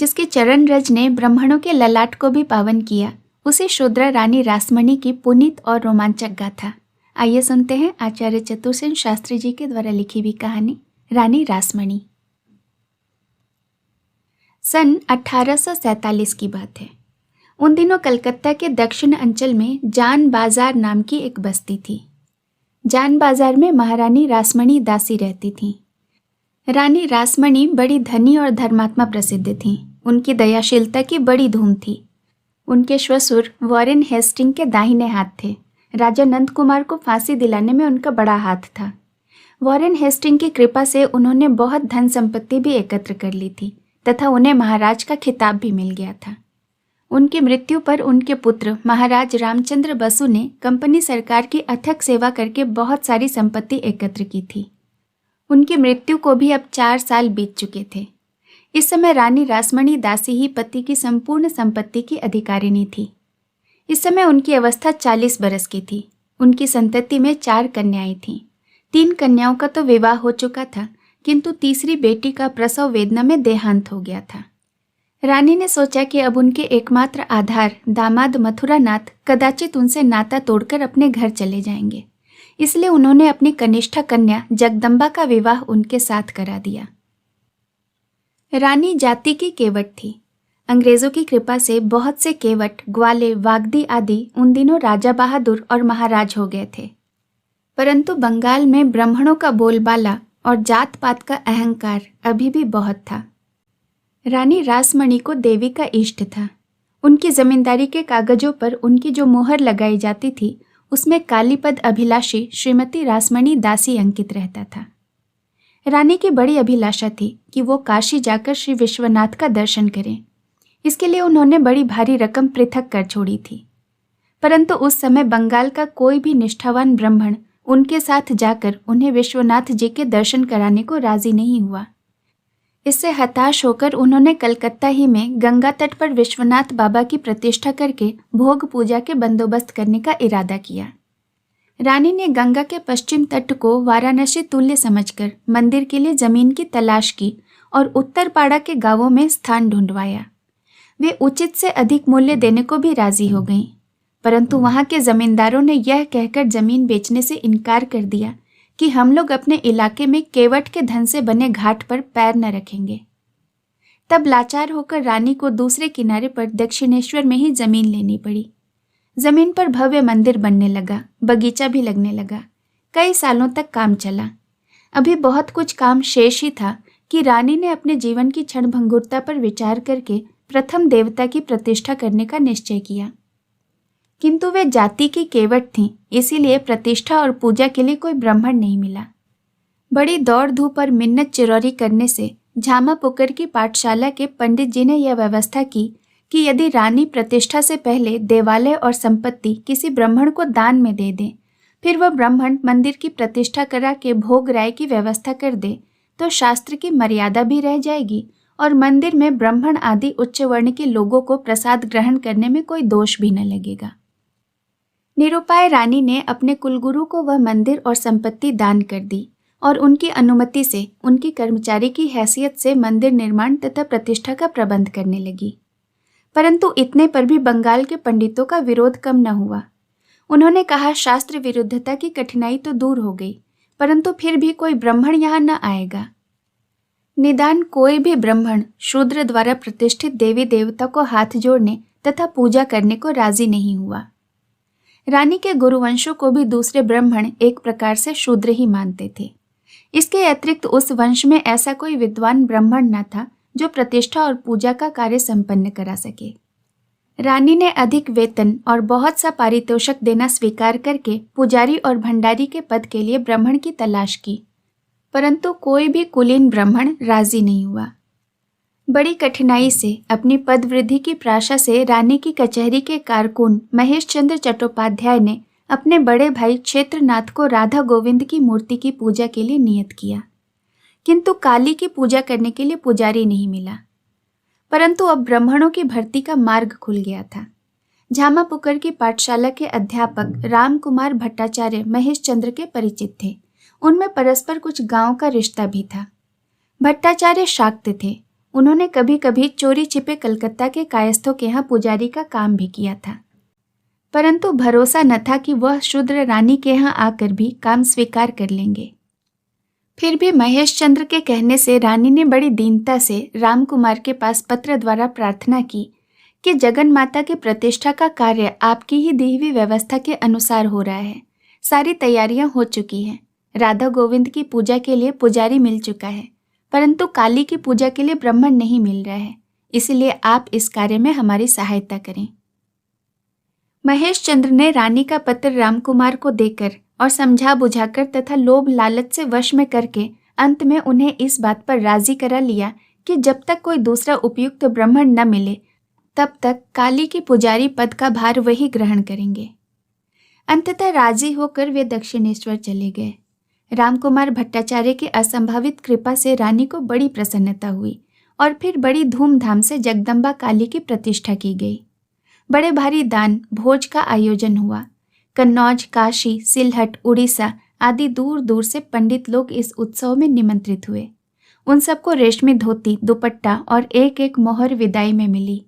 जिसके चरण रज ने ब्राह्मणों के ललाट को भी पावन किया, उसे शूद्रा रानी रासमणी की पुनीत और रोमांचक गाथा। आइए सुनते हैं आचार्य चतुरसेन शास्त्री जी के द्वारा लिखी हुई कहानी रानी रासमणी। सन 1847 की बात है। उन दिनों कलकत्ता के दक्षिण अंचल में जान बाजार नाम की एक बस्ती थी। जान बाजार में महारानी रासमणी दासी रहती थीं। रानी रासमणी बड़ी धनी और धर्मात्मा प्रसिद्ध थीं। उनकी दयाशीलता की बड़ी धूम थी। उनके श्वशुर वॉरेन हेस्टिंग के दाहिने हाथ थे। राजा नंद कुमार को फांसी दिलाने में उनका बड़ा हाथ था। वॉरेन हेस्टिंग की कृपा से उन्होंने बहुत धन संपत्ति भी एकत्र कर ली थी तथा उन्हें महाराज का खिताब भी मिल गया था। उनकी मृत्यु पर उनके पुत्र महाराज रामचंद्र बसु ने कंपनी सरकार की अथक सेवा करके बहुत सारी संपत्ति एकत्र की थी। उनकी मृत्यु को भी अब 4 साल बीत चुके थे। इस समय रानी रासमणी दासी ही पति की संपूर्ण संपत्ति की अधिकारिणी थी। इस समय उनकी अवस्था 40 बरस की थी। उनकी संतति में 4 कन्याएं थीं। 3 कन्याओं का तो विवाह हो चुका था, किंतु तीसरी बेटी का प्रसव वेदना में देहांत हो गया था। रानी ने सोचा कि अब उनके एकमात्र आधार दामाद मथुरानाथ कदाचित उनसे नाता तोड़कर अपने घर चले जाएंगे, इसलिए उन्होंने अपनी कनिष्ठा कन्या जगदम्बा का विवाह उनके साथ करा दिया। रानी जाति की केवट थी। अंग्रेजों की कृपा से बहुत से केवट, ग्वाले, वागदी आदि उन दिनों राजा बहादुर और महाराज हो गए थे। परंतु बंगाल में ब्राह्मणों का बोलबाला और जात पात का अहंकार अभी भी बहुत था। रानी रासमणी को देवी का इष्ट था। उनकी जमींदारी के कागजों पर उनकी जो मोहर लगाई जाती थी उसमें कालीपद अभिलाषी श्रीमती रासमणी दासी अंकित रहता था। रानी की बड़ी अभिलाषा थी कि वो काशी जाकर श्री विश्वनाथ का दर्शन करें। इसके लिए उन्होंने बड़ी भारी रकम पृथक कर छोड़ी थी। परंतु उस समय बंगाल का कोई भी निष्ठावान ब्राह्मण उनके साथ जाकर उन्हें विश्वनाथ जी के दर्शन कराने को राजी नहीं हुआ। इससे हताश होकर उन्होंने कलकत्ता ही में गंगा तट पर विश्वनाथ बाबा की प्रतिष्ठा करके भोग पूजा के बंदोबस्त करने का इरादा किया। रानी ने गंगा के पश्चिम तट को वाराणसी तुल्य समझकर मंदिर के लिए जमीन की तलाश की और उत्तर पाड़ा के गांवों में स्थान ढूंढवाया। वे उचित से अधिक मूल्य देने को भी राजी हो गईं, परंतु वहां के जमींदारों ने यह कहकर जमीन बेचने से इनकार कर दिया कि हम लोग अपने इलाके में केवट के धन से बने घाट पर पैर न रखेंगे। तब लाचार होकर रानी को दूसरे किनारे पर दक्षिणेश्वर में ही जमीन लेनी पड़ी। जमीन पर भव्य मंदिर बनने लगा, बगीचा भी लगने लगा। कई सालों तक काम चला। अभी बहुत कुछ काम शेष ही था कि रानी ने अपने जीवन की क्षणभंगुरता पर विचार करके प्रथम देवता की प्रतिष्ठा करने का निश्चय किया। किंतु वे जाति की केवट थीं, इसीलिए प्रतिष्ठा और पूजा के लिए कोई ब्राह्मण नहीं मिला। बड़ी दौड़ धूप और मिन्नत चिरौरी करने से झामा पुकर की पाठशाला के पंडित जी ने यह व्यवस्था की कि यदि रानी प्रतिष्ठा से पहले देवालय और संपत्ति किसी ब्राह्मण को दान में दे दें, फिर वह ब्राह्मण मंदिर की प्रतिष्ठा करा के भोग राय की व्यवस्था कर दे, तो शास्त्र की मर्यादा भी रह जाएगी और मंदिर में ब्राह्मण आदि उच्च वर्ण के लोगों को प्रसाद ग्रहण करने में कोई दोष भी न लगेगा। निरुपाय रानी ने अपने कुलगुरु को वह मंदिर और संपत्ति दान कर दी और उनकी अनुमति से उनकी कर्मचारी की हैसियत से मंदिर निर्माण तथा प्रतिष्ठा का प्रबंध करने लगी। परंतु इतने पर भी बंगाल के पंडितों का विरोध कम न हुआ। उन्होंने कहा, शास्त्र विरुद्धता की कठिनाई तो दूर हो गई, परंतु फिर भी कोई ब्राह्मण यहाँ न आएगा। निदान कोई भी ब्राह्मण शूद्र द्वारा प्रतिष्ठित देवी देवता को हाथ जोड़ने तथा पूजा करने को राजी नहीं हुआ। रानी के गुरुवंशों को भी दूसरे ब्राह्मण एक प्रकार से शूद्र ही मानते थे। इसके अतिरिक्त उस वंश में ऐसा कोई विद्वान ब्राह्मण न था जो प्रतिष्ठा और पूजा का कार्य संपन्न करा सके। रानी ने अधिक वेतन और बहुत सा पारितोषिक देना स्वीकार करके पुजारी और भंडारी के पद के लिए ब्राह्मण की तलाश की, परंतु कोई भी कुलीन ब्राह्मण राजी नहीं हुआ। बड़ी कठिनाई से अपनी पद वृद्धि की प्राशा से रानी की कचहरी के कारकुन महेश चंद्र चट्टोपाध्याय ने अपने बड़े भाई क्षेत्रनाथ को राधा गोविंद की मूर्ति की पूजा के लिए नियत किया, किंतु काली की पूजा करने के लिए पुजारी नहीं मिला। परंतु अब ब्राह्मणों की भर्ती का मार्ग खुल गया था। झामा पुकर की पाठशाला के अध्यापक राम कुमार भट्टाचार्य महेश चंद्र के परिचित थे। उनमें परस्पर कुछ गांव का रिश्ता भी था। भट्टाचार्य शाक्त थे। उन्होंने कभी कभी चोरी छिपे कलकत्ता के कायस्थों के यहाँ पुजारी का काम भी किया था, परंतु भरोसा न था कि वह शूद्र रानी के यहाँ आकर भी काम स्वीकार कर लेंगे। फिर भी महेश चंद्र के कहने से रानी ने बड़ी दीनता से रामकुमार के पास पत्र द्वारा प्रार्थना की कि जगन माता की प्रतिष्ठा का कार्य आपकी ही दी हुई व्यवस्था के अनुसार हो रहा है। सारी तैयारियां हो चुकी हैं। राधा गोविंद की पूजा के लिए पुजारी मिल चुका है, परंतु काली की पूजा के लिए ब्राह्मण नहीं मिल रहा है। इसलिए आप इस कार्य में हमारी सहायता करें। महेश चंद्र ने रानी का पत्र रामकुमार को देकर और समझा बुझाकर तथा लोभ लालच से वश में करके अंत में उन्हें इस बात पर राजी करा लिया कि जब तक कोई दूसरा उपयुक्त ब्राह्मण न मिले तब तक काली की पुजारी पद का भार वही ग्रहण करेंगे। अंततः राजी होकर वे दक्षिणेश्वर चले गए। रामकुमार भट्टाचार्य की असंभावित कृपा से रानी को बड़ी प्रसन्नता हुई और फिर बड़ी धूमधाम से जगदम्बा काली की प्रतिष्ठा की गई। बड़े भारी दान भोज का आयोजन हुआ। कन्नौज, काशी, सिलहट, उड़ीसा आदि दूर दूर से पंडित लोग इस उत्सव में निमंत्रित हुए। उन सबको रेशमी धोती, दुपट्टा और एक एक मोहर विदाई में मिली।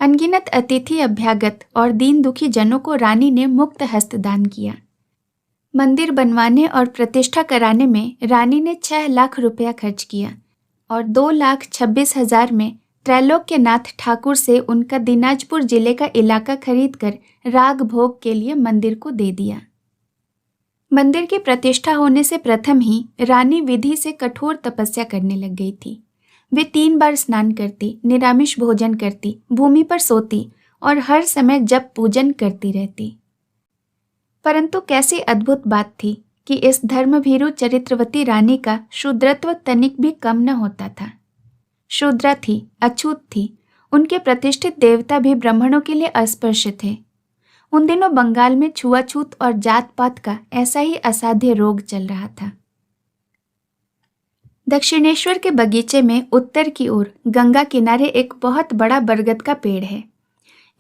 अनगिनत अतिथि, अभ्यागत और दीन दुखी जनों को रानी ने मुक्त हस्त दान किया। मंदिर बनवाने और प्रतिष्ठा कराने में रानी ने 6 लाख रुपया खर्च किया और 2,26,000 में त्रैलोक्यनाथ ठाकुर से उनका दिनाजपुर जिले का इलाका खरीदकर राग भोग के लिए मंदिर को दे दिया। मंदिर की प्रतिष्ठा होने से प्रथम ही रानी विधि से कठोर तपस्या करने लग गई थी। वे 3 बार स्नान करती, निरामिष भोजन करती, भूमि पर सोती और हर समय जप पूजन करती रहती। परंतु कैसी अद्भुत बात थी कि इस धर्मभीरु चरित्रवती रानी का शूद्रत्व तनिक भी कम न होता था। शूद्रा थी, अछूत थी। उनके प्रतिष्ठित देवता भी ब्राह्मणों के लिए अस्पृश्य थे। उन दिनों बंगाल में छुआछूत और जात पात का ऐसा ही असाध्य रोग चल रहा था। दक्षिणेश्वर के बगीचे में उत्तर की ओर गंगा किनारे एक बहुत बड़ा बरगद का पेड़ है।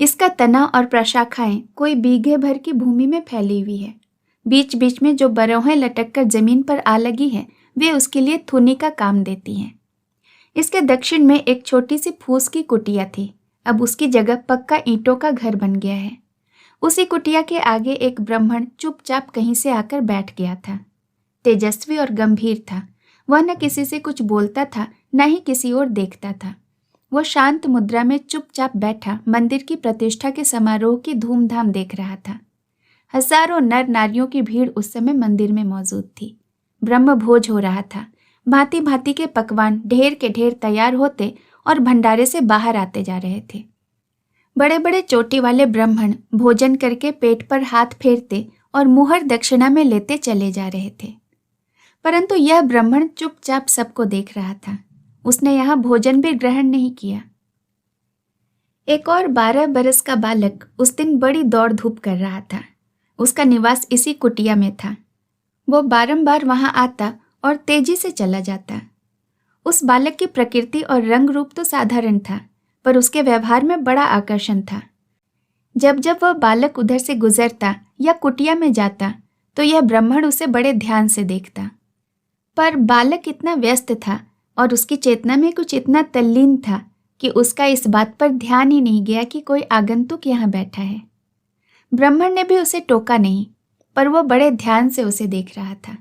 इसका तना और प्रशाखाएं कोई बीघे भर की भूमि में फैली हुई है। बीच बीच में जो बरोहें लटक कर जमीन पर आ लगी हैं, वे उसके लिए थुनी का काम देती हैं। इसके दक्षिण में एक छोटी सी फूस की कुटिया थी। अब उसकी जगह पक्का ईंटों का घर बन गया है। उसी कुटिया के आगे एक ब्राह्मण चुपचाप कहीं से आकर बैठ गया था। तेजस्वी और गंभीर था। वह न किसी से कुछ बोलता था, न ही किसी ओर देखता था। वह शांत मुद्रा में चुपचाप बैठा मंदिर की प्रतिष्ठा के समारोह की धूमधाम देख रहा था। हजारों नर नारियों की भीड़ उस समय मंदिर में मौजूद थी। ब्रह्म भोज हो रहा था। भांति भांति के पकवान ढेर के ढेर तैयार होते और भंडारे से बाहर आते जा रहे थे। बड़े बड़े चोटी वाले ब्राह्मण भोजन करके पेट पर हाथ फेरते और मुहर दक्षिणा में लेते चले जा रहे थे। परंतु यह ब्राह्मण चुपचाप सबको देख रहा था। उसने यहाँ भोजन भी ग्रहण नहीं किया। एक और 12 बरस का बालक उस दिन बड़ी दौड़ धूप कर रहा था। उसका निवास इसी कुटिया में था। वो बारंबार वहां आता और तेजी से चला जाता। उस बालक की प्रकृति और रंग रूप तो साधारण था, पर उसके व्यवहार में बड़ा आकर्षण था। जब जब वह बालक उधर से गुजरता या कुटिया में जाता तो यह ब्राह्मण उसे बड़े ध्यान से देखता। पर बालक इतना व्यस्त था और उसकी चेतना में कुछ इतना तल्लीन था कि उसका इस बात पर ध्यान ही नहीं गया कि कोई आगंतुक यहाँ बैठा है। ब्राह्मण ने भी उसे टोका नहीं, पर वह बड़े ध्यान से उसे देख रहा था।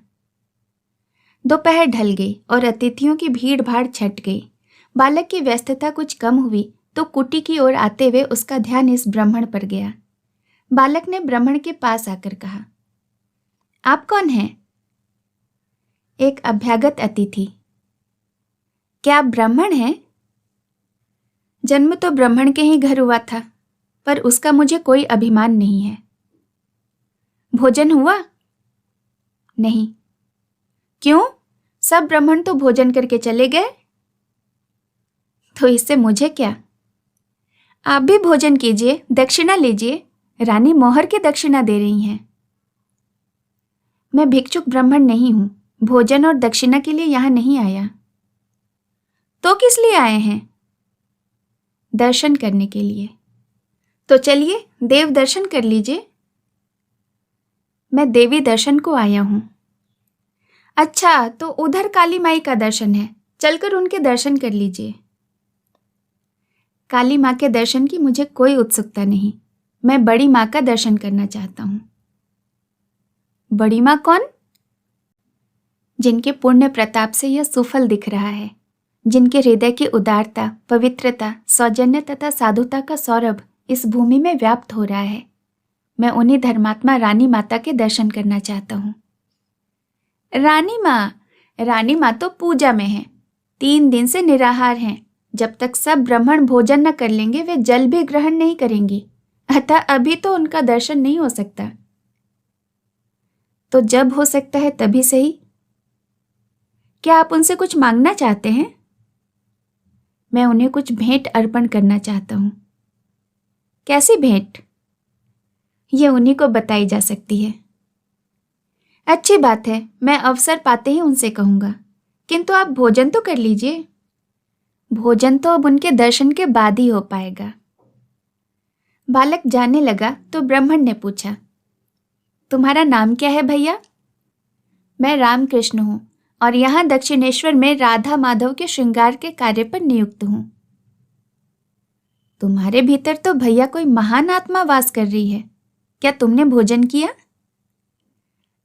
दोपहर ढल गई और अतिथियों की भीड़ भाड़ छट गई। बालक की व्यस्तता कुछ कम हुई तो कुटी की ओर आते हुए उसका ध्यान इस ब्राह्मण पर गया। बालक ने ब्राह्मण के पास आकर कहा, आप कौन हैं? एक अभ्यागत अतिथि। क्या आप ब्राह्मण हैं? जन्म तो ब्राह्मण के ही घर हुआ था, पर उसका मुझे कोई अभिमान नहीं है। भोजन हुआ? नहीं। क्यों? सब ब्राह्मण तो भोजन करके चले गए। तो इससे मुझे क्या? आप भी भोजन कीजिए, दक्षिणा लीजिए। रानी मोहर की दक्षिणा दे रही हैं। मैं भिक्षुक ब्राह्मण नहीं हूं। भोजन और दक्षिणा के लिए यहां नहीं आया। तो किस लिए आए हैं? दर्शन करने के लिए। तो चलिए देव दर्शन कर लीजिए। मैं देवी दर्शन को आया हूं। अच्छा, तो उधर काली माई का दर्शन है, चलकर उनके दर्शन कर लीजिए। काली माँ के दर्शन की मुझे कोई उत्सुकता नहीं। मैं बड़ी माँ का दर्शन करना चाहता हूँ। बड़ी माँ कौन? जिनके पुण्य प्रताप से यह सुफल दिख रहा है, जिनके हृदय की उदारता, पवित्रता, सौजन्य तथा साधुता का सौरभ इस भूमि में व्याप्त हो रहा है। मैं उन्हीं धर्मात्मा रानी माता के दर्शन करना चाहता हूँ। रानी माँ तो पूजा में है, 3 दिन से निराहार हैं। जब तक सब ब्राह्मण भोजन न कर लेंगे वे जल भी ग्रहण नहीं करेंगी, अतः अभी तो उनका दर्शन नहीं हो सकता। तो जब हो सकता है तभी सही। क्या आप उनसे कुछ मांगना चाहते हैं? मैं उन्हें कुछ भेंट अर्पण करना चाहता हूँ। कैसी भेंट? ये उन्हीं को बताई जा सकती है। अच्छी बात है, मैं अवसर पाते ही उनसे कहूँगा, किंतु आप भोजन तो कर लीजिए। भोजन तो अब उनके दर्शन के बाद ही हो पाएगा। बालक जाने लगा तो ब्राह्मण ने पूछा, तुम्हारा नाम क्या है भैया? मैं रामकृष्ण हूँ और यहाँ दक्षिणेश्वर में राधा माधव के श्रृंगार के कार्य पर नियुक्त हूँ। तुम्हारे भीतर तो भैया कोई महान आत्मा वास कर रही है। क्या तुमने भोजन किया?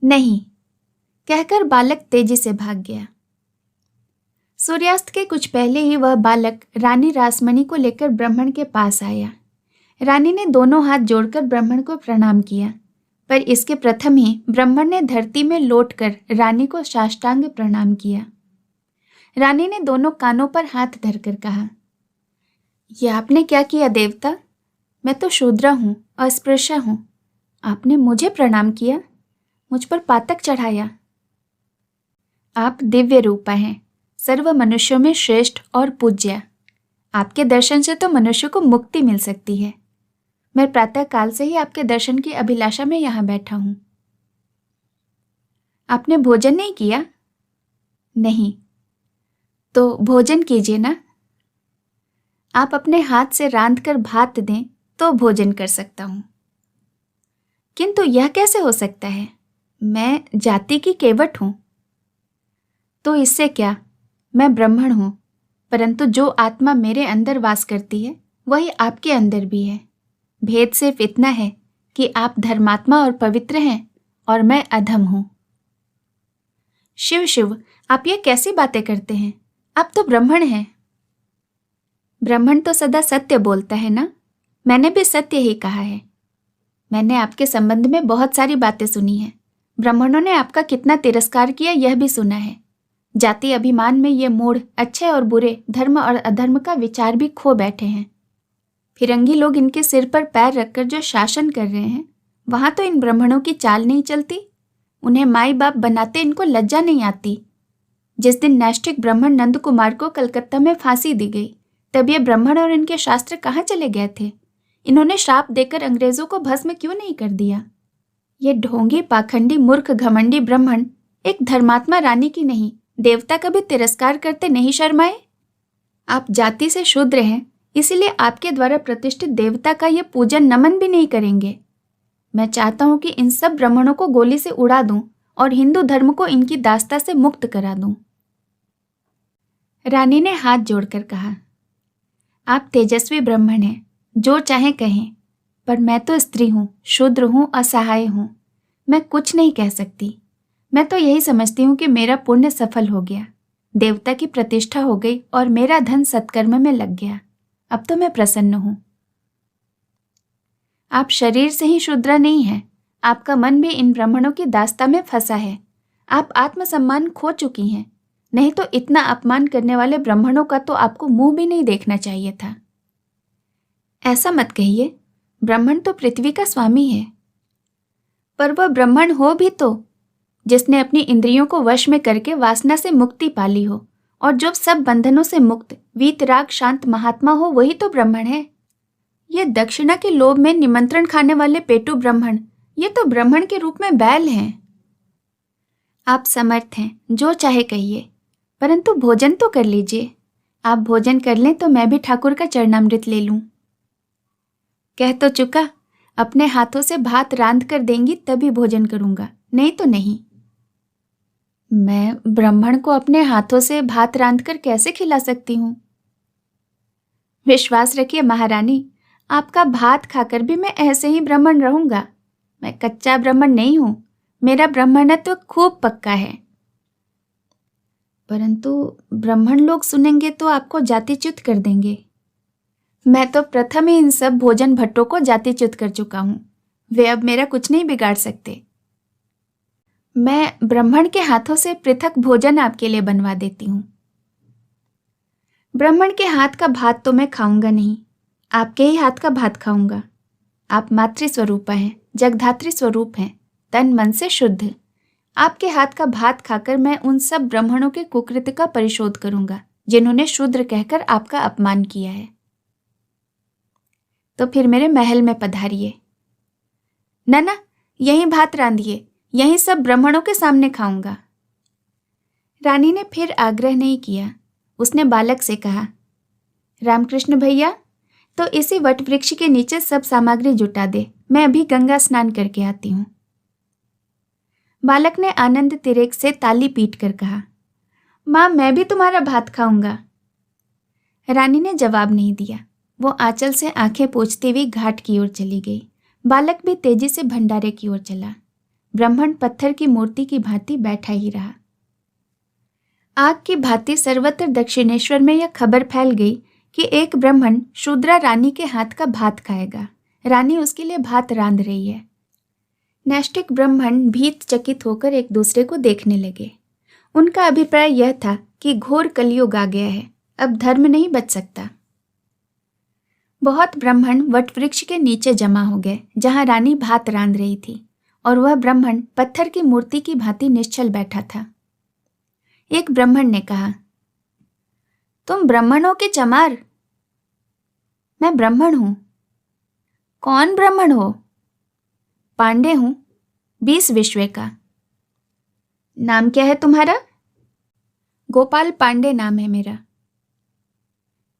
नहीं, कहकर बालक तेजी से भाग गया। सूर्यास्त के कुछ पहले ही वह बालक रानी रासमणि को लेकर ब्राह्मण के पास आया। रानी ने दोनों हाथ जोड़कर ब्राह्मण को प्रणाम किया, पर इसके प्रथम ही ब्राह्मण ने धरती में लौटकर रानी को साष्टांग प्रणाम किया। रानी ने दोनों कानों पर हाथ धरकर कहा, यह आपने क्या किया देवता? मैं तो शूद्रा हूँ, अस्पृश्य हूँ। आपने मुझे प्रणाम किया, मुझ पर पातक चढ़ाया। आप दिव्य रूपा हैं, सर्व मनुष्यों में श्रेष्ठ और पूज्य। आपके दर्शन से तो मनुष्य को मुक्ति मिल सकती है। मैं प्रातः काल से ही आपके दर्शन की अभिलाषा में यहाँ बैठा हूँ। आपने भोजन नहीं किया? नहीं। तो भोजन कीजिए ना। आप अपने हाथ से रांध कर भात दें तो भोजन कर सकता हूँ। किंतु यह कैसे हो सकता है? मैं जाति की केवट हूँ। तो इससे क्या, मैं ब्राह्मण हूँ, परंतु जो आत्मा मेरे अंदर वास करती है वही आपके अंदर भी है। भेद सिर्फ इतना है कि आप धर्मात्मा और पवित्र हैं और मैं अधम हूँ। शिव शिव, आप ये कैसी बातें करते हैं? आप तो ब्राह्मण हैं। ब्राह्मण तो सदा सत्य बोलता है ना। मैंने भी सत्य ही कहा है। मैंने आपके संबंध में बहुत सारी बातें सुनी हैं। ब्राह्मणों ने आपका कितना तिरस्कार किया यह भी सुना है। जाति अभिमान में ये मूढ़ अच्छे और बुरे, धर्म और अधर्म का विचार भी खो बैठे हैं। फिरंगी लोग इनके सिर पर पैर रखकर जो शासन कर रहे हैं, वहां तो इन ब्राह्मणों की चाल नहीं चलती। उन्हें माई बाप बनाते इनको लज्जा नहीं आती। जिस दिन नैष्ठिक ब्राह्मण नंद कुमार को कलकत्ता में फांसी दी गई, तब ये ब्राह्मण और इनके शास्त्र कहाँ चले गए थे? इन्होंने श्राप देकर अंग्रेजों को भस्म क्यों नहीं कर दिया? ये ढोंगी, पाखंडी, मूर्ख, घमंडी ब्राह्मण एक धर्मात्मा रानी की नहीं, देवता का भी तिरस्कार करते नहीं शर्माए? आप जाति से शूद्र हैं, इसीलिए आपके द्वारा प्रतिष्ठित देवता का ये पूजन नमन भी नहीं करेंगे। मैं चाहता हूं कि इन सब ब्राह्मणों को गोली से उड़ा दूं और हिंदू धर्म को इनकी दास्ता से मुक्त करा दूं। रानी ने हाथ जोड़कर कहा, आप तेजस्वी ब्राह्मण हैं, जो चाहे कहें, पर मैं तो स्त्री हूँ, शूद्र हूँ, असहाय हूँ। मैं कुछ नहीं कह सकती। मैं तो यही समझती हूँ कि मेरा पुण्य सफल हो गया, देवता की प्रतिष्ठा हो गई और मेरा धन सत्कर्म में लग गया। अब तो मैं प्रसन्न हूँ। आप शरीर से ही शूद्रा नहीं हैं, आपका मन भी इन ब्राह्मणों की दास्ता में फंसा है। आप आत्मसम्मान खो चुकी हैं, नहीं तो इतना अपमान करने वाले ब्राह्मणों का तो आपको मुंह भी नहीं देखना चाहिए था। ऐसा मत कहिए, ब्राह्मण तो पृथ्वी का स्वामी है। पर वह ब्राह्मण हो भी तो जिसने अपनी इंद्रियों को वश में करके वासना से मुक्ति पाली हो, और जो सब बंधनों से मुक्त, वीतराग, शांत महात्मा हो, वही तो ब्राह्मण है। ये दक्षिणा के लोभ में निमंत्रण खाने वाले पेटू ब्राह्मण, ये तो ब्राह्मण के रूप में बैल हैं। आप समर्थ हैं, जो चाहे कहिए, परंतु भोजन तो कर लीजिए। आप भोजन कर लें तो मैं भी ठाकुर का चरणामृत ले लूं। कह तो चुका, अपने हाथों से भात रांध कर देंगी तभी भोजन करूंगा, नहीं तो नहीं। मैं ब्राह्मण को अपने हाथों से भात रांध कर कैसे खिला सकती हूँ? विश्वास रखिए महारानी, आपका भात खाकर भी मैं ऐसे ही ब्राह्मण रहूंगा। मैं कच्चा ब्राह्मण नहीं हूं, मेरा ब्राह्मणत्व खूब पक्का है। परंतु ब्राह्मण लोग सुनेंगे तो आपको जातिच्युत कर देंगे। मैं तो प्रथम ही इन सब भोजन भट्टों को जातिच्युत कर चुका हूं, वे अब मेरा कुछ नहीं बिगाड़ सकते। मैं ब्राह्मण के हाथों से पृथक भोजन आपके लिए बनवा देती हूं। ब्राह्मण के हाथ का भात तो मैं खाऊंगा नहीं, आपके ही हाथ का भात खाऊंगा। आप मातृ स्वरूपा हैं, जगधात्री स्वरूप हैं, तन मन से शुद्ध। आपके हाथ का भात खाकर मैं उन सब ब्राह्मणों के कुकृत्य का परिशोध करूंगा जिन्होंने शूद्र कहकर आपका अपमान किया है। तो फिर मेरे महल में पधारिए। ना, यहीं भात रांधिए, यहीं सब ब्राह्मणों के सामने खाऊंगा। रानी ने फिर आग्रह नहीं किया। उसने बालक से कहा, रामकृष्ण भैया, तो इसी वट वृक्ष के नीचे सब सामग्री जुटा दे, मैं अभी गंगा स्नान करके आती हूं। बालक ने आनंद तिरेक से ताली पीट कर कहा, मां, मैं भी तुम्हारा भात खाऊंगा। रानी ने जवाब नहीं दिया। वो आंचल से आंखें पोंछती हुई घाट की ओर चली गई। बालक भी तेजी से भंडारे की ओर चला। ब्राह्मण पत्थर की मूर्ति की भांति बैठा ही रहा। आग की भांति सर्वत्र दक्षिणेश्वर में यह खबर फैल गई कि एक ब्राह्मण शूद्रा रानी के हाथ का भात खाएगा। रानी उसके लिए भात रांध रही है। नैष्टिक ब्राह्मण भीत चकित होकर एक दूसरे को देखने लगे। उनका अभिप्राय यह था कि घोर कलयुग आ गया है, अब धर्म नहीं बच सकता। बहुत ब्राह्मण वटवृक्ष के नीचे जमा हो गए जहां रानी भात रांध रही थी, और वह ब्राह्मण पत्थर की मूर्ति की भांति निश्चल बैठा था। एक ब्राह्मण ने कहा, तुम ब्राह्मणों के चमार? मैं ब्राह्मण हूं। कौन ब्राह्मण हो? पांडे हूं, 20 विश्व का। नाम क्या है तुम्हारा? गोपाल पांडे नाम है मेरा।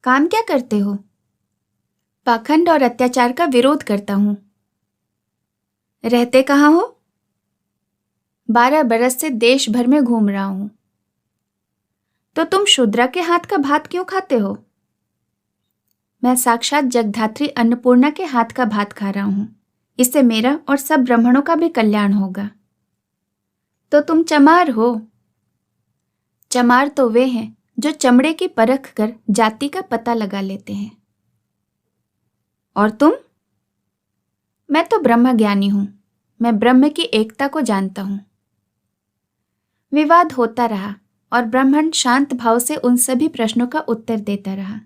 काम क्या करते हो? पाखंड और अत्याचार का विरोध करता हूं। रहते कहाँ हो? 12 बरस से देश भर में घूम रहा हूं। तो तुम शूद्रा के हाथ का भात क्यों खाते हो? मैं साक्षात जगधात्री अन्नपूर्णा के हाथ का भात खा रहा हूं। इससे मेरा और सब ब्राह्मणों का भी कल्याण होगा। तो तुम चमार हो? चमार तो वे हैं जो चमड़े की परख कर जाति का पता लगा लेते हैं। और तुम? मैं तो ब्रह्म ज्ञानी हूं। मैं ब्रह्म की एकता को जानता हूं। विवाद होता रहा और ब्राह्मण शांत भाव से उन सभी प्रश्नों का उत्तर देता रहा।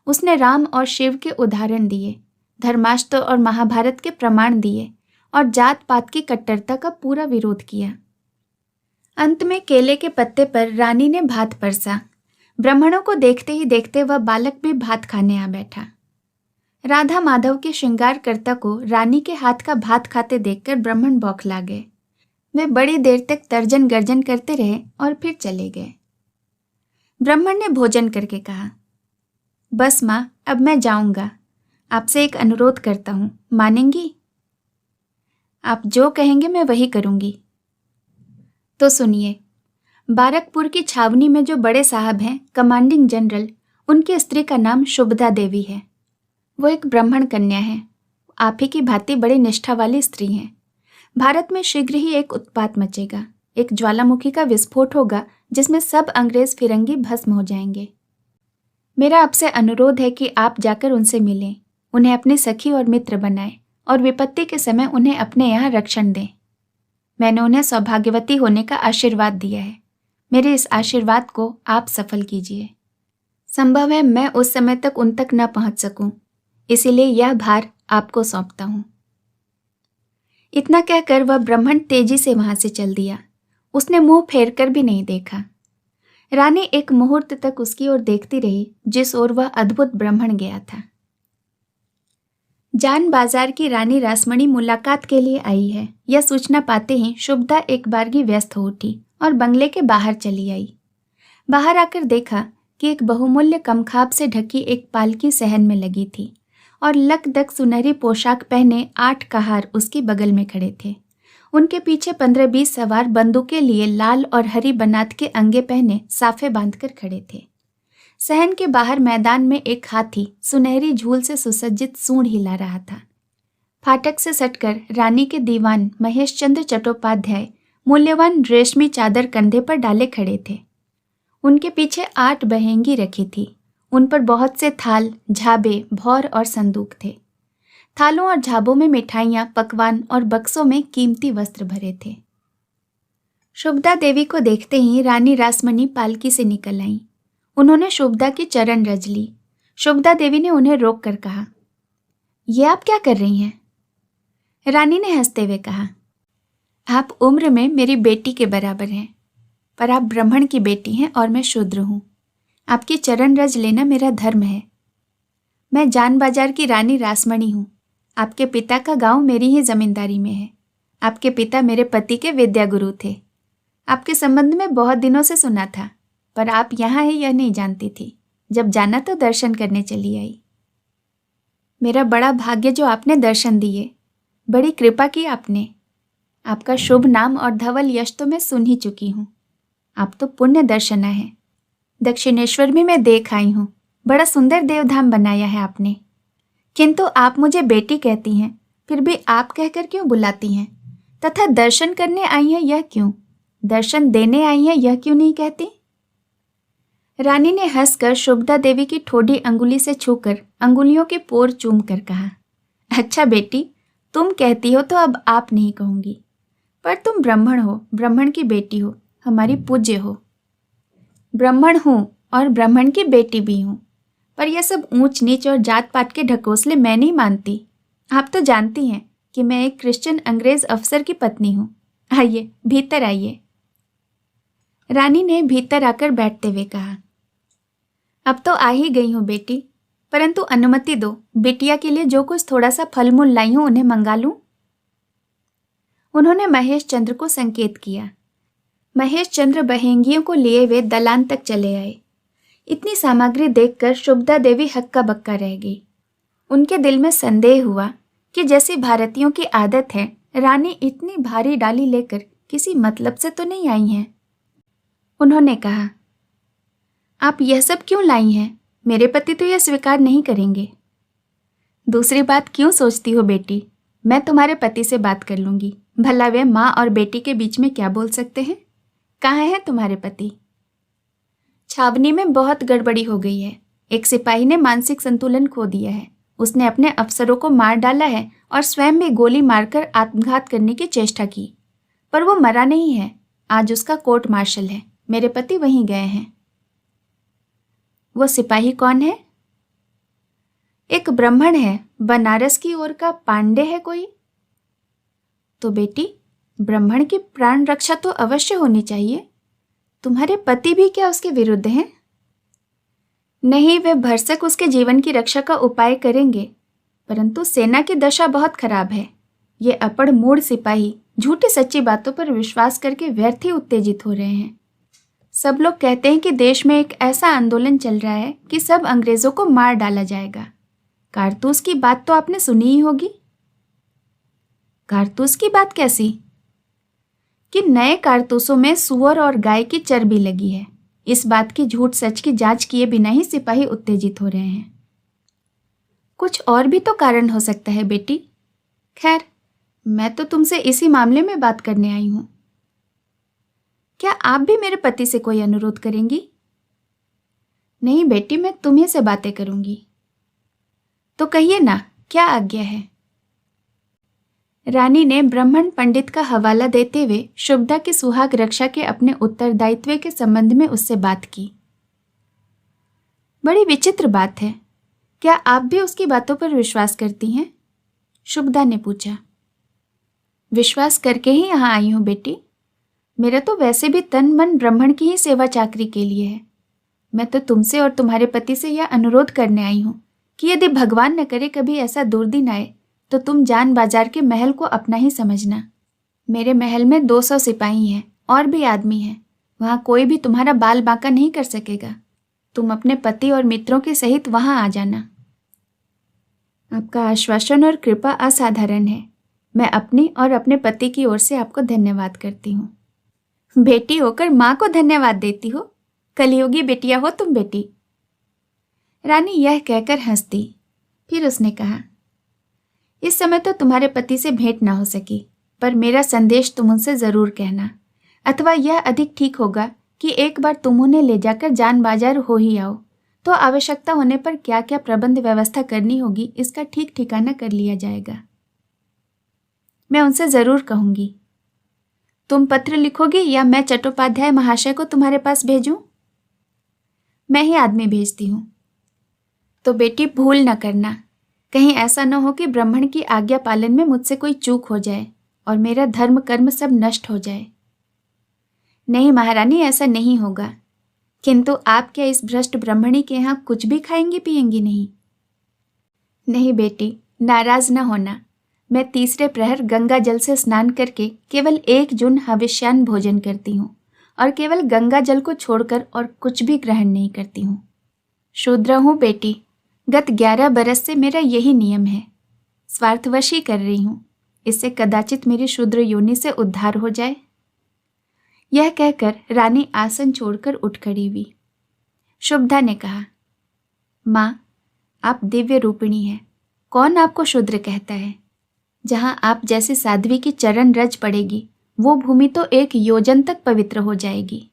उसने राम और शिव के उदाहरण दिए, धर्मास्त्र और महाभारत के प्रमाण दिए और जात पात की कट्टरता का पूरा विरोध किया। अंत में केले के पत्ते पर रानी ने भात परसा। ब्राह्मणों को देखते ही देखते वह बालक भी भात खाने आ बैठा। राधा माधव के श्रृंगारकर्ता को रानी के हाथ का भात खाते देखकर ब्राह्मण बौखला गए। वे बड़ी देर तक तर्जन गर्जन करते रहे और फिर चले गए। ब्राह्मण ने भोजन करके कहा, बस माँ, अब मैं जाऊंगा। आपसे एक अनुरोध करता हूं, मानेंगी? आप जो कहेंगे मैं वही करूंगी। तो सुनिए, बारकपुर की छावनी में जो बड़े साहब हैं, कमांडिंग जनरल, उनकी स्त्री का नाम शुभदा देवी है। वो एक ब्राह्मण कन्या है। आप ही की भांति बड़ी निष्ठा वाली स्त्री हैं। भारत में शीघ्र ही एक उत्पात मचेगा। एक ज्वालामुखी का विस्फोट होगा जिसमें सब अंग्रेज फिरंगी भस्म हो जाएंगे। मेरा आपसे अनुरोध है कि आप जाकर उनसे मिलें, उन्हें अपनी सखी और मित्र बनाएं और विपत्ति के समय उन्हें अपने यहाँ रक्षण दें। मैंने उन्हें सौभाग्यवती होने का आशीर्वाद दिया है। मेरे इस आशीर्वाद को आप सफल कीजिए। संभव है मैं उस समय तक उन तक न पहुंच सकूं, इसीलिए यह भार आपको सौंपता हूं। इतना कहकर वह ब्राह्मण तेजी से वहां से चल दिया। उसने मुंह फेर कर भी नहीं देखा। रानी एक मुहूर्त तक उसकी ओर देखती रही जिस ओर वह अद्भुत ब्राह्मण गया था। जान बाजार की रानी रासमणी मुलाकात के लिए आई है, यह सूचना पाते ही शुभदा एक बारगी व्यस्त हो उठी और बंगले के बाहर चली आई। बाहर आकर देखा कि एक बहुमूल्य कमखाब से ढकी एक पालकी सहन में लगी थी और लकदक सुनहरी पोशाक पहने 8 कहार उसकी बगल में खड़े थे। उनके पीछे 15-20 सवार बंदूकें लिए लाल और हरी बनात के अंगे पहने साफे बांधकर खड़े थे। सहन के बाहर मैदान में एक हाथी सुनहरी झूल से सुसज्जित सूंड हिला रहा था। फाटक से सटकर रानी के दीवान महेश चंद्र चट्टोपाध्याय मूल्यवान रेशमी चादर कंधे पर डाले खड़े थे। उनके पीछे 8 बहेंगी रखी थी। उन पर बहुत से थाल, झाबे, भौर और संदूक थे। थालों और झाबों में मिठाइयाँ, पकवान और बक्सों में कीमती वस्त्र भरे थे। शुभदा देवी को देखते ही रानी रासमणी पालकी से निकल आईं। उन्होंने शुभदा की चरण रज ली। शुभदा देवी ने उन्हें रोक कर कहा, ये आप क्या कर रही हैं? रानी ने हंसते हुए कहा, आप उम्र में मेरी बेटी के बराबर हैं, पर आप ब्राह्मण की बेटी हैं और मैं शूद्र हूँ। आपकी चरण रज लेना मेरा धर्म है। मैं जान बाजार की रानी रासमणी हूँ। आपके पिता का गांव मेरी ही जमींदारी में है। आपके पिता मेरे पति के विद्या गुरु थे। आपके संबंध में बहुत दिनों से सुना था, पर आप यहाँ हैं यह नहीं जानती थी। जब जाना तो दर्शन करने चली आई। मेरा बड़ा भाग्य जो आपने दर्शन दिए, बड़ी कृपा की आपने। आपका शुभ नाम और धवल यश तो मैं सुन ही चुकी हूँ। आप तो पुण्य दर्शना है। दक्षिणेश्वर भी मैं देख आई हूँ। बड़ा सुंदर देवधाम बनाया है आपने। किंतु आप मुझे बेटी कहती हैं, फिर भी आप कहकर क्यों बुलाती हैं? तथा दर्शन करने आई हैं यह क्यों? दर्शन देने आई हैं यह क्यों नहीं कहती? रानी ने हंसकर शुभदा देवी की ठोडी अंगुली से छूकर अंगुलियों के पोर चूम कर कहा, अच्छा बेटी, तुम कहती हो तो अब आप नहीं कहूंगी। पर तुम ब्राह्मण हो, ब्राह्मण की बेटी हो, हमारी पूज्य हो। ब्राह्मण हूँ और ब्राह्मण की बेटी भी हूँ, पर यह सब ऊंच नीच और जात पात के ढकोसले मैं नहीं मानती। आप तो जानती हैं कि मैं एक क्रिश्चियन अंग्रेज अफसर की पत्नी हूँ। आइए, भीतर आइए। रानी ने भीतर आकर बैठते हुए कहा, अब तो आ ही गई हूँ बेटी, परंतु अनुमति दो, बिटिया के लिए जो कुछ थोड़ा सा फल मूल लाई हूँ उन्हें मंगा लूं। उन्होंने महेश चंद्र को संकेत किया। महेश चंद्र बहेंगियों को लिए वे दलान तक चले आए। इतनी सामग्री देखकर शुभदा देवी हक्का बक्का रह गई। उनके दिल में संदेह हुआ कि जैसी भारतीयों की आदत है, रानी इतनी भारी डाली लेकर किसी मतलब से तो नहीं आई हैं। उन्होंने कहा, आप यह सब क्यों लाई हैं? मेरे पति तो यह स्वीकार नहीं करेंगे। दूसरी बात क्यों सोचती हो बेटी? मैं तुम्हारे पति से बात कर लूंगी। भला वे माँ और बेटी के बीच में क्या बोल सकते हैं? कहाँ है तुम्हारे पति? छावनी में बहुत गड़बड़ी हो गई है। एक सिपाही ने मानसिक संतुलन खो दिया है। उसने अपने अफसरों को मार डाला है और स्वयं भी गोली मारकर आत्मघात करने की चेष्टा की, पर वो मरा नहीं है। आज उसका कोर्ट मार्शल है। मेरे पति वहीं गए हैं। वो सिपाही कौन है? एक ब्राह्मण है, बनारस की ओर का पांडे है कोई। तो बेटी, ब्राह्मण की प्राण रक्षा तो अवश्य होनी चाहिए। तुम्हारे पति भी क्या उसके विरुद्ध हैं? नहीं, वे भरसक उसके जीवन की रक्षा का उपाय करेंगे, परंतु सेना की दशा बहुत खराब है। ये अपड़ मूढ़ सिपाही झूठी सच्ची बातों पर विश्वास करके व्यर्थ ही उत्तेजित हो रहे हैं। सब लोग कहते हैं कि देश में एक ऐसा आंदोलन चल रहा है कि सब अंग्रेजों को मार डाला जाएगा। कारतूस की बात तो आपने सुनी ही होगी। कारतूस की बात कैसी? कि नए कारतूसों में सुअर और गाय की चर्बी लगी है। इस बात की झूठ सच की जांच किए बिना ही सिपाही उत्तेजित हो रहे हैं। कुछ और भी तो कारण हो सकता है बेटी। खैर, मैं तो तुमसे इसी मामले में बात करने आई हूं। क्या आप भी मेरे पति से कोई अनुरोध करेंगी? नहीं बेटी, मैं तुम्ही से बातें करूंगी। तो कहिए ना, क्या आज्ञा है? रानी ने ब्राह्मण पंडित का हवाला देते हुए शुभदा की सुहाग रक्षा के अपने उत्तरदायित्व के संबंध में उससे बात की। बड़ी विचित्र बात है। क्या आप भी उसकी बातों पर विश्वास करती हैं? शुभदा ने पूछा। विश्वास करके ही यहाँ आई हूँ बेटी। मेरा तो वैसे भी तन मन ब्राह्मण की ही सेवा चाकरी के लिए है। मैं तो तुमसे और तुम्हारे पति से यह अनुरोध करने आई हूँ कि यदि भगवान न करे कभी ऐसा दुर्दिन आए तो तुम जान बाजार के महल को अपना ही समझना। मेरे महल में 200 सिपाही हैं और भी आदमी हैं। वहाँ कोई भी तुम्हारा बाल बांका नहीं कर सकेगा। तुम अपने पति और मित्रों के सहित वहाँ आ जाना। आपका आश्वासन और कृपा असाधारण है। मैं अपनी और अपने पति की ओर से आपको धन्यवाद करती हूँ। बेटी होकर माँ को धन्यवाद देती हो? कलियुगी बेटिया हो तुम बेटी। रानी यह कहकर हंस दी। फिर उसने कहा, इस समय तो तुम्हारे पति से भेंट ना हो सकी, पर मेरा संदेश तुम उनसे जरूर कहना, अथवा यह अधिक ठीक होगा कि एक बार तुम उन्हें ले जाकर जान बाजार हो ही आओ, तो आवश्यकता होने पर क्या क्या प्रबंध व्यवस्था करनी होगी इसका ठीक ठिकाना कर लिया जाएगा। मैं उनसे जरूर कहूंगी। तुम पत्र लिखोगी या मैं चट्टोपाध्याय महाशय को तुम्हारे पास भेजूं? मैं ही आदमी भेजती हूं। तो बेटी भूल न करना, कहीं ऐसा न हो कि ब्राह्मण की आज्ञा पालन में मुझसे कोई चूक हो जाए और मेरा धर्म कर्म सब नष्ट हो जाए। नहीं महारानी, ऐसा नहीं होगा, किंतु आप क्या इस भ्रष्ट ब्राह्मणी के यहाँ कुछ भी खाएंगी पिएंगी नहीं? नहीं बेटी, नाराज न होना। मैं तीसरे प्रहर गंगा जल से स्नान करके केवल 1 जून हविष्यान्न भोजन करती हूँ और केवल गंगा जल को छोड़कर और कुछ भी ग्रहण नहीं करती हूँ। शूद्र हूँ बेटी, गत 11 बरस से मेरा यही नियम है। स्वार्थवश ही कर रही हूँ, इससे कदाचित मेरी शूद्र योनि से उद्धार हो जाए। यह कहकर रानी आसन छोड़कर उठ खड़ी हुई। शुभदा ने कहा, माँ, आप दिव्य रूपिणी हैं, कौन आपको शूद्र कहता है? जहाँ आप जैसी साध्वी की चरण रज पड़ेगी वो भूमि तो 1 योजन तक पवित्र हो जाएगी।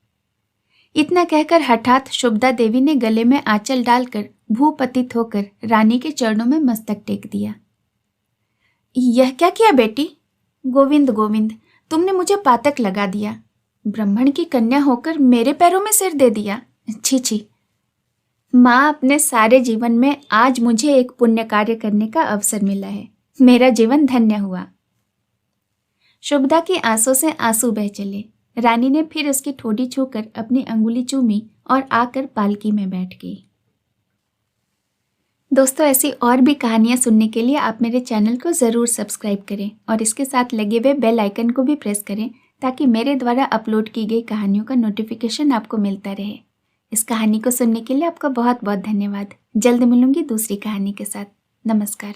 इतना कहकर हठात शुभदा देवी ने गले में आंचल डालकर भूपतित होकर रानी के चरणों में मस्तक टेक दिया। यह क्या किया बेटी? गोविंद गोविंद, तुमने मुझे पातक लगा दिया। ब्राह्मण की कन्या होकर मेरे पैरों में सिर दे दिया। छी छी। माँ, अपने सारे जीवन में आज मुझे एक पुण्य कार्य करने का अवसर मिला है। मेरा जीवन धन्य हुआ। शुभदा की आंसू से आंसू बह चले। रानी ने फिर उसकी ठोड़ी छूकर अपनी अंगुली चूमी और आकर पालकी में बैठ गई। दोस्तों, ऐसी और भी कहानियां सुनने के लिए आप मेरे चैनल को ज़रूर सब्सक्राइब करें और इसके साथ लगे हुए बेल आइकन को भी प्रेस करें ताकि मेरे द्वारा अपलोड की गई कहानियों का नोटिफिकेशन आपको मिलता रहे। इस कहानी को सुनने के लिए आपका बहुत बहुत धन्यवाद। जल्द मिलूंगी दूसरी कहानी के साथ। नमस्कार।